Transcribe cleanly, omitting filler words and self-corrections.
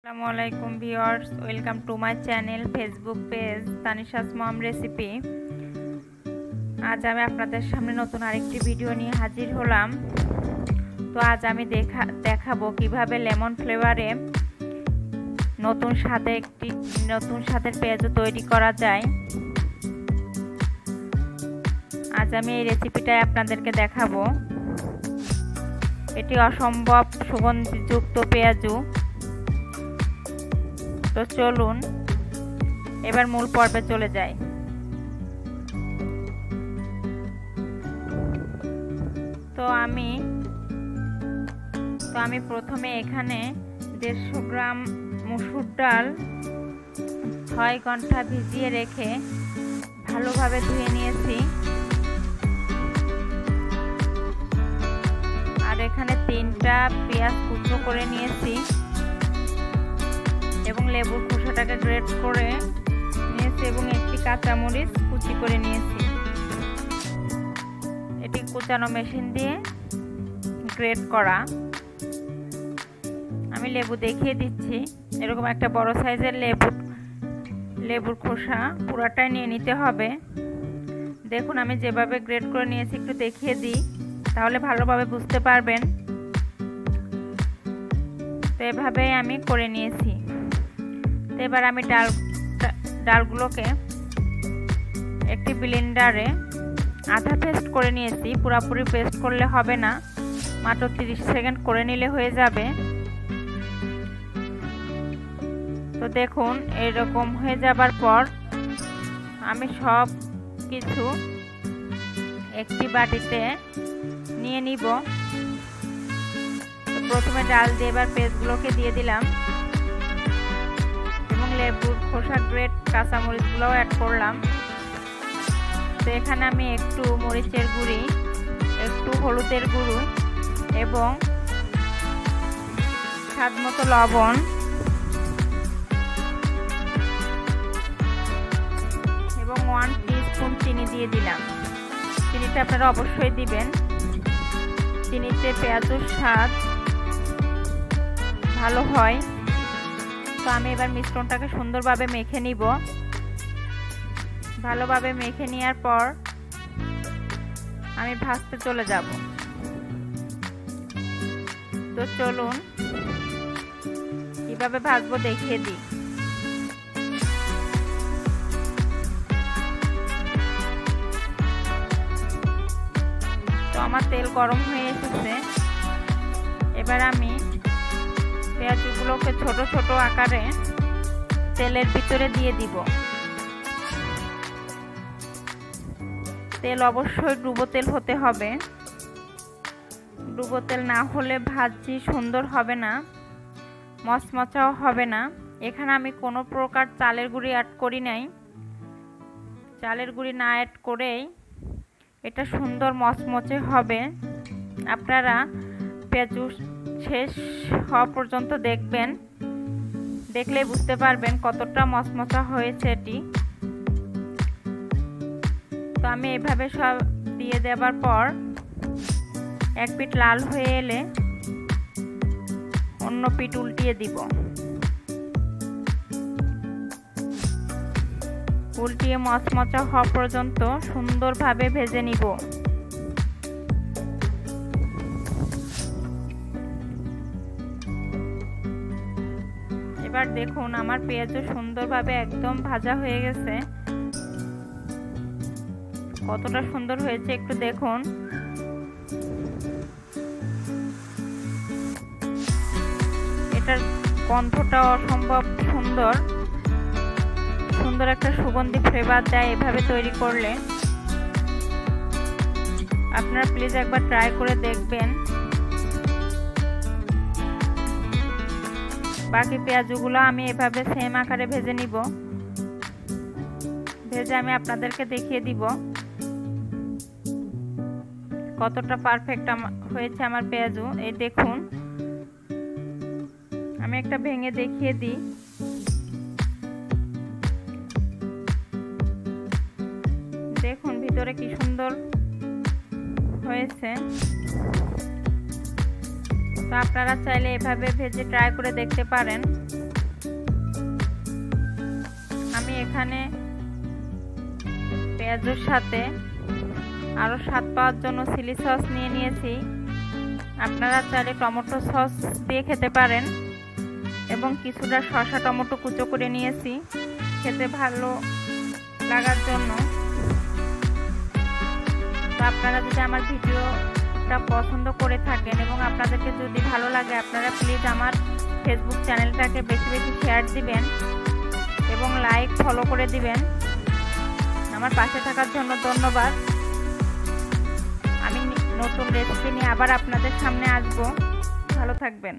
আসসালামু আলাইকুম viewers, welcome to my channel Facebook page Tanisha's mom recipe. আজ আমি আপনাদের সামনে নতুন আরেকটি ভিডিও নিয়ে হাজির হলাম। তো আজ আমি দেখাবো কিভাবে লেমন ফ্লেভারে নতুন স্বাদের পেঁয়াজু তৈরি করা যায়। আজ আমি এই রেসিপিটাই আপনাদেরকে দেখাবো। এটি অসম্ভব সুগন্ধিযুক্ত পেঁয়াজু। তো চলুন এবার মূল পর্বে চলে যাই। তো আমি প্রথমে এখানে 150 গ্রাম মসুর ডাল 6 ঘন্টা ভিজিয়ে রেখে ভালোভাবে ধুয়ে নিয়েছি। আর এখানে 3টা পেঁয়াজ কুচো করে নিয়েছি এবং লেবুর খোসাটাকে গ্রেট করে নিয়েছি এবং একটি কাঁচামরিচ কুচি করে নিয়েছি। এটি কুচানো মেশিন দিয়ে গ্রেট করা। আমি লেবু দেখিয়ে দিচ্ছি। এরকম একটা বড় সাইজের লেবুর খোসা পুরাটাই নিয়ে নিতে হবে। দেখুন আমি যেভাবে গ্রেট করে নিয়েছি একটু দেখিয়ে দিই, তাহলে ভালোভাবে বুঝতে পারবেন। তো এভাবেই আমি করে নিয়েছি। এবার আমি ডালগুলোকে একটি ব্লেন্ডারে আধা পেস্ট করে নিয়েছি। পুরোপুরি পেস্ট করলে হবে না, মাত্র 30 সেকেন্ড করে নিলে হয়ে যাবে। তো দেখুন এরকম হয়ে যাবার পর আমি সব কিছু একটি বাটিতে নিয়ে নিব। তো প্রথমে ডাল দিয়ে এবার পেস্টগুলোকে দিয়ে দিলাম এবং লেবুর খোসা গ্রেট কাঁচামরিচগুলোও অ্যাড করলাম। তো এখানে আমি একটু মরিচের গুঁড়ি, একটু হলুদের গুঁড়ো এবং স্বাদ মতো লবণ এবং 1 টিস্পুন চিনি দিয়ে দিলাম। চিনিটা আপনারা অবশ্যই দিবেন, চিনিতে পেঁয়াজুর স্বাদ ভালো হয়। তো আমি এবার মিশ্রণটাকে সুন্দরভাবে মেখে নিব। ভালোভাবে মেখে নেওয়ার পর আমি ভাজতে চলে যাব। তো চলুন কিভাবে ভাজবো দেখিয়ে দিই। তো আমার তেল গরম হয়ে এসেছে। এবার আমি পেঁয়াজগুলোকে ছোট ছোট আকারে তেলের ভিতরে দিয়ে দিব। তেল অবশ্যই ডুবো তেল হতে হবে। ডুবো তেল না হলে ভাজি সুন্দর হবে না, মচমচাও হবে না। এখানে আমি কোনো প্রকার চালের গুঁড়ি অ্যাড করি নাই। চালের গুঁড়ি না অ্যাড করেই এটা সুন্দর মচমচে হবে। আপনারা পেঁয়াজু শেষ হওয়া পর্যন্ত দেখবেন, দেখলেই বুঝতে পারবেন কতটা মচমচা হয়েছে এটি। তো আমি এভাবে সব দিয়ে দেওয়ার পর এক পিঠ লাল হয়ে এলে অন্য পিঠ উল্টিয়ে দিব। উল্টিয়ে মচমচা হওয়া পর্যন্ত সুন্দরভাবে ভেজে নিব। এবার দেখুন আমার পেঁয়াজও সুন্দরভাবে একদম ভাজা হয়ে গেছে। কতটা সুন্দর হয়েছে একটু দেখুন। এটার গন্ধটা অসম্ভব সুন্দর একটা সুগন্ধি ফ্লেভার দেয় এভাবে তৈরি করলে। আপনারা প্লিজ একবার ট্রাই করে দেখবেন। বাকি পেঁয়াজগুলো আমি এভাবে সেম আকারে ভেজে নিব। ভেজে আমি আপনাদেরকে দেখিয়ে দিব কতটা পারফেক্ট হয়েছে আমার পেঁয়াজু। এই দেখুন আমি একটা ভেঙে দেখিয়ে দিই। দেখুন ভিতরে কি সুন্দর হয়েছে। তো আপনারা চাইলে এভাবে ভেজে ট্রাই করে দেখতে পারেন। আমি এখানে পেঁয়াজের সাথে আরও স্বাদ পাওয়ার জন্য চিলি সস নিয়ে নিয়েছি। আপনারা চাইলে টমেটো সস দিয়ে খেতে পারেন এবং কিছুটা শসা টমেটো কুচো করে নিয়েছি খেতে ভালো লাগার জন্য। তো আপনারা যদি আমার ভিডিওটা পছন্দ করে থাকেন এবং আপনাদেরকে যদি ভালো লাগে, আপনারা প্লিজ আমার ফেসবুক চ্যানেলটাকে বেশি বেশি শেয়ার দিবেন এবং লাইক ফলো করে দিবেন। আমার পাশে থাকার জন্য ধন্যবাদ। আমি নতুন রেসিপি নিয়ে আবার আপনাদের সামনে আসবো। ভালো থাকবেন।